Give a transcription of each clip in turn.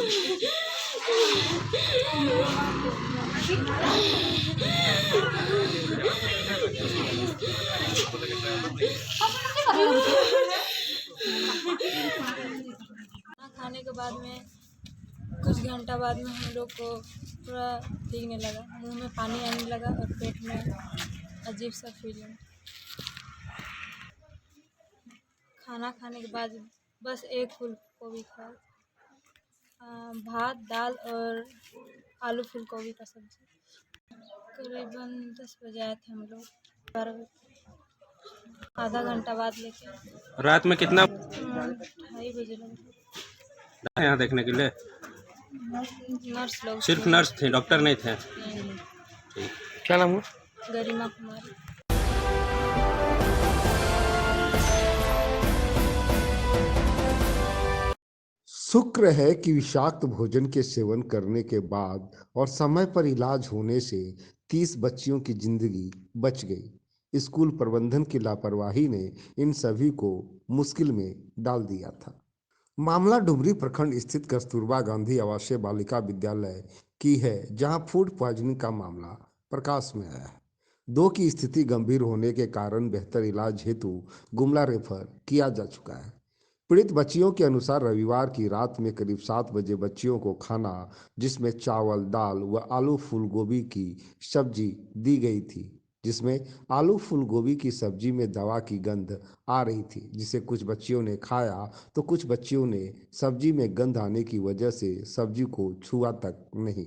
खाने के बाद में कुछ घंटा बाद में हम लोग को थोड़ा दिखने लगा, मुंह में पानी आने लगा और पेट में अजीब सा फीलिंग। खाना खाने के बाद बस एक फूल गोभी खाया, भात दाल और आलू फूल गोभी का सब्जी। करीबन 10 बजे आए थे हम लोग, 12 बजे, आधा घंटा बाद लेके। रात में कितना 2:30 बजे लगे यहाँ देखने के लिए? नर्स लोग, सिर्फ नर्स थे, डॉक्टर नहीं थे? ठीक। क्या नाम हुआ? गरिमा कुमारी। शुक्र है कि विषाक्त भोजन के सेवन करने के बाद और समय पर इलाज होने से 30 बच्चियों की जिंदगी बच गई। स्कूल प्रबंधन की लापरवाही ने इन सभी को मुश्किल में डाल दिया था। मामला डुमरी प्रखंड स्थित कस्तूरबा गांधी आवासीय बालिका विद्यालय की है, जहां फूड पॉइजनिंग का मामला प्रकाश में आया है। 2 की स्थिति गंभीर होने के कारण बेहतर इलाज हेतु गुमला रेफर किया जा चुका है। पीड़ित बच्चियों के अनुसार रविवार की रात में करीब 7 बजे बच्चियों को खाना जिसमें चावल, दाल व आलू फूल गोभी की सब्जी दी गई थी, जिसमें आलू फूल गोभी की सब्जी में दवा की गंध आ रही थी, जिसे कुछ बच्चियों ने खाया तो कुछ बच्चियों ने सब्जी में गंध आने की वजह से सब्जी को छुआ तक नहीं।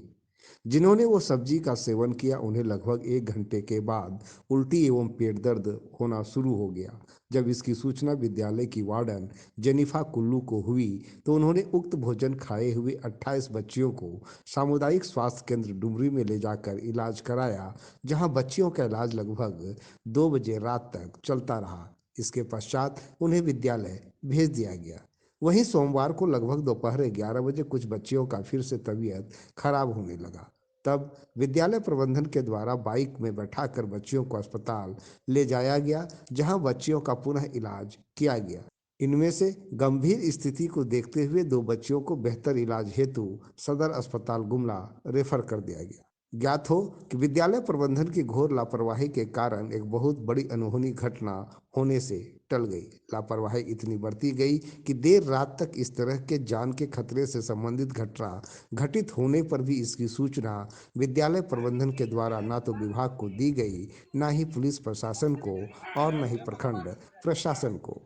जिन्होंने वो सब्जी का सेवन किया उन्हें लगभग 1 घंटे के बाद उल्टी एवं पेट दर्द होना शुरू हो गया। जब इसकी सूचना विद्यालय की वार्डन जेनिफा कुल्लू को हुई तो उन्होंने उक्त भोजन खाए हुए 28 बच्चियों को सामुदायिक स्वास्थ्य केंद्र डुमरी में ले जाकर इलाज कराया, जहां बच्चियों का इलाज लगभग 2 बजे रात तक चलता रहा। इसके पश्चात उन्हें विद्यालय भेज दिया गया। वहीं सोमवार को लगभग दोपहर 11 बजे कुछ बच्चियों का फिर से तबीयत खराब होने लगा। तब विद्यालय प्रबंधन के द्वारा बाइक में बैठाकर बच्चियों को अस्पताल ले जाया गया, जहां बच्चियों का पुनः इलाज किया गया। इनमें से गंभीर स्थिति को देखते हुए 2 बच्चियों को बेहतर इलाज हेतु सदर अस्पताल गुमला रेफर कर दिया गया। ज्ञात हो कि विद्यालय प्रबंधन की घोर लापरवाही के कारण एक बहुत बड़ी अनहोनी घटना होने से टल गई। लापरवाही इतनी बढ़ती गई कि देर रात तक इस तरह के जान के खतरे से संबंधित घटना घटित होने पर भी इसकी सूचना विद्यालय प्रबंधन के द्वारा न तो विभाग को दी गई, न ही पुलिस प्रशासन को और न ही प्रखंड प्रशासन को।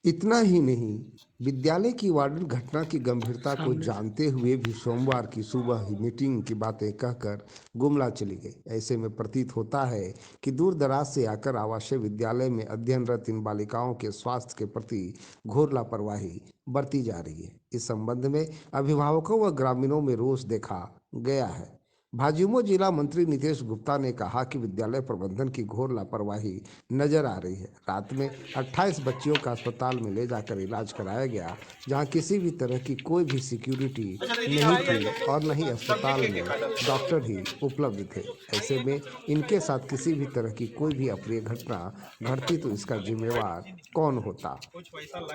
इतना ही नहीं, विद्यालय की वार्डन घटना की गंभीरता को जानते हुए भी सोमवार की सुबह ही मीटिंग की बातें कहकर गुमला चली गई। ऐसे में प्रतीत होता है कि दूर दराज से आकर आवासीय विद्यालय में अध्ययनरत इन बालिकाओं के स्वास्थ्य के प्रति घोर लापरवाही बरती जा रही है। इस संबंध में अभिभावकों व ग्रामीणों में रोष देखा गया है। भाजयुमो जिला मंत्री नितेश गुप्ता ने कहा कि विद्यालय प्रबंधन की घोर लापरवाही नजर आ रही है। रात में 28 बच्चियों का अस्पताल में ले जाकर इलाज कराया गया, जहां किसी भी तरह की कोई भी सिक्योरिटी नहीं थी और न ही अस्पताल में डॉक्टर ही उपलब्ध थे। ऐसे में इनके साथ किसी भी तरह की कोई भी अप्रिय घटना घटती तो इसका जिम्मेवार कौन होता।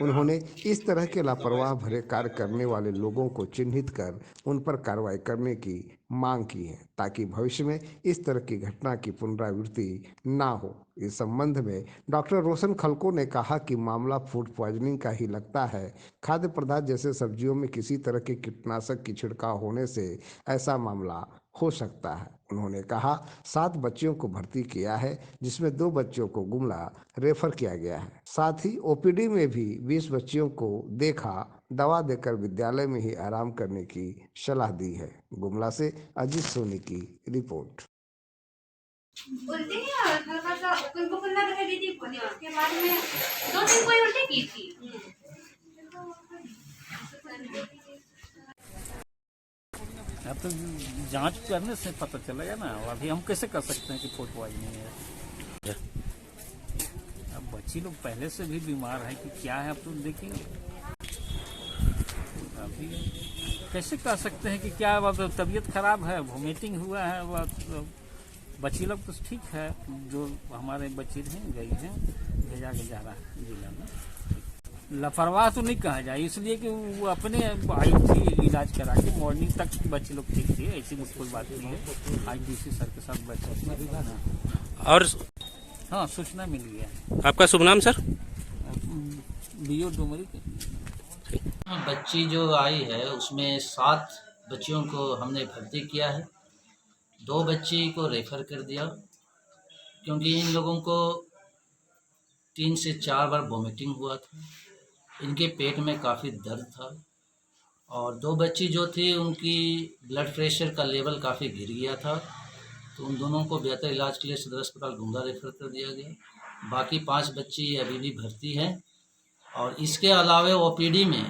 उन्होंने इस तरह के लापरवाह भरे कार्य करने वाले लोगों को चिन्हित कर उन पर कार्रवाई करने की मांग की है, ताकि भविष्य में इस तरह की घटना की पुनरावृत्ति ना हो। इस संबंध में डॉक्टर रोशन खलको ने कहा कि मामला फूड पॉइजनिंग का ही लगता है। खाद्य पदार्थ जैसे सब्जियों में किसी तरह के कीटनाशक की छिड़काव होने से ऐसा मामला हो सकता है। उन्होंने कहा 7 बच्चियों को भर्ती किया है, जिसमें 2 बच्चों को गुमला रेफर किया गया है। साथ ही ओपीडी में भी 20 बच्चियों को देखा, दवा देकर विद्यालय में ही आराम करने की सलाह दी है। गुमला से अजीत सोनी की रिपोर्ट। उल्टी नहीं आ रहा, हल्का सा उनको खुला दिखाई देती है। उसके बाद में 2 दिन कोई उल्टी की थी। अब तो जांच करने से पता चलेगा ना, अभी हम कैसे कर सकते हैं कि फूड पॉइजनिंग है। अब बच्ची लोग पहले से भी बीमार है कि क्या है, अब तो देखेंगे। अभी कैसे कह सकते हैं कि क्या तबीयत खराब है, वोमिटिंग हुआ है। वह बच्ची लोग तो ठीक है, जो हमारे बच्चे हैं गई हैं, भेजा के जा रहा है जिला में। लापरवाह तो नहीं कहा जाए, इसलिए कि वो अपने आई थी इलाज करा के, मॉर्निंग तक बच्चे लोग ठीक थे, ऐसी कोई बात नहीं है। आज डीसी सर के साथ बैठे और हाँ सूचना मिल गया। आपका शुभ नाम सर? बीओ डुमरी। बच्ची जो आई है उसमें 7 बच्चियों को हमने भर्ती किया है। 2 बच्ची को रेफ़र कर दिया क्योंकि इन लोगों को 3 से 4 बार वोमिटिंग हुआ था, इनके पेट में काफ़ी दर्द था और 2 बच्ची जो थी उनकी ब्लड प्रेशर का लेवल काफ़ी गिर गया था, तो उन दोनों को बेहतर इलाज के लिए सदर अस्पताल गुमला रेफ़र कर दिया गया। बाकी 5 बच्ची अभी भी भर्ती हैं और इसके अलावा ओपीडी में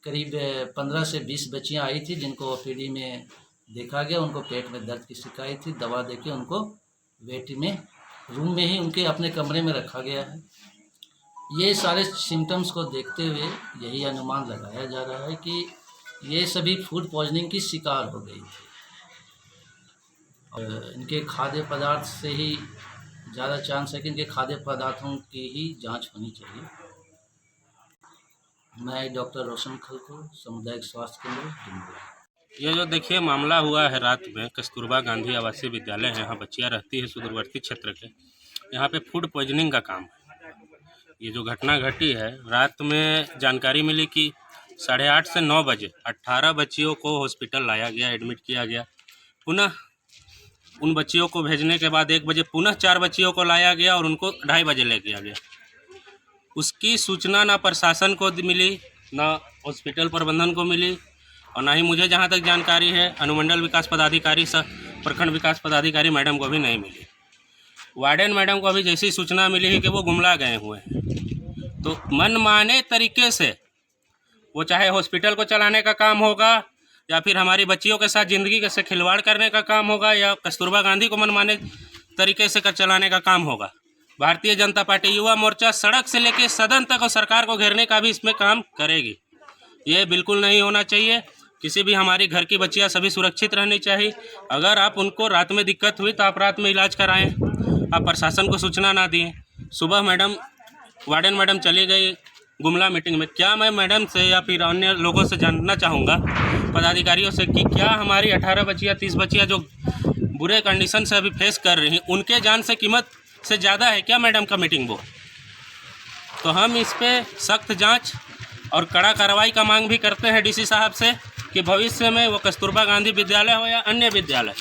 करीब 15 से 20 बच्चियां आई थी जिनको ओपीडी में देखा गया, उनको पेट में दर्द की शिकायत थी, दवा देके उनको वेट में रूम में ही उनके अपने कमरे में रखा गया है। ये सारे सिम्टम्स को देखते हुए यही अनुमान लगाया जा रहा है कि ये सभी फूड पॉइजनिंग की शिकार हो गई थी और इनके खाद्य पदार्थ से ही ज़्यादा चांस है कि इनके खाद्य पदार्थों की ही जांच होनी चाहिए। मैं डॉक्टर रोशन खलको, सामुदायिक स्वास्थ्य केंद्र डुमरी। ये जो देखिए मामला हुआ है रात में, कस्तूरबा गांधी आवासीय विद्यालय है, यहाँ बच्चियाँ रहती है सुदूरवर्ती क्षेत्र के, यहाँ पे फूड पॉइजनिंग का काम है। ये जो घटना घटी है रात में जानकारी मिली कि 8:30 से 9 बजे 18 बच्चियों को हॉस्पिटल लाया गया, एडमिट किया गया। पुनः उन बच्चियों को भेजने के बाद 1 बजे पुनः 4 बच्चियों को लाया गया और उनको 2:30 बजे ले गया गया। उसकी सूचना ना प्रशासन को मिली, ना हॉस्पिटल प्रबंधन को मिली और ना ही मुझे जहाँ तक जानकारी है अनुमंडल विकास पदाधिकारी प्रखंड विकास पदाधिकारी मैडम को भी नहीं मिली। वार्डन मैडम को अभी जैसी सूचना मिली है कि वो गुमला गए हुए हैं, तो मनमाने तरीके से वो चाहे हॉस्पिटल को चलाने का काम होगा या फिर हमारी बच्चियों के साथ ज़िंदगी से खिलवाड़ करने का काम होगा या कस्तूरबा गांधी को मनमाने तरीके से चलाने का काम होगा। भारतीय जनता पार्टी युवा मोर्चा सड़क से लेकर सदन तक और सरकार को घेरने का भी इसमें काम करेगी। ये बिल्कुल नहीं होना चाहिए। किसी भी हमारी घर की बच्चियां सभी सुरक्षित रहनी चाहिए। अगर आप उनको रात में दिक्कत हुई तो आप रात में इलाज कराएं, आप प्रशासन को सूचना ना दिए। सुबह मैडम वार्डन मैडम चली गई गुमला मीटिंग में। क्या मैं मैडम से या फिर अन्य लोगों से जानना चाहूँगा पदाधिकारियों से कि क्या हमारी 18 बच्चियाँ 30 बच्चियाँ जो बुरे कंडीशन से अभी फेस कर रही हैं उनके जान से कीमत से ज़्यादा है क्या मैडम का मीटिंग वो? तो हम इस पे सख्त जांच और कड़ा कार्रवाई का मांग भी करते हैं डीसी साहब से कि भविष्य में वो कस्तूरबा गांधी विद्यालय हो या अन्य विद्यालय,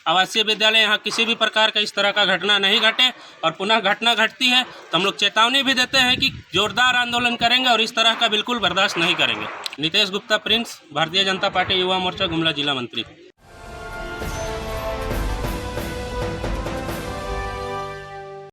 आवासीय विद्यालय, यहाँ किसी भी प्रकार का इस तरह का घटना नहीं घटे और पुनः घटना घटती है तो हम लोग चेतावनी भी देते हैं कि जोरदार आंदोलन करेंगे और इस तरह का बिल्कुल बर्दाश्त नहीं करेंगे। नितेश गुप्ता प्रिंस, भारतीय जनता पार्टी युवा मोर्चा गुमला जिला मंत्री।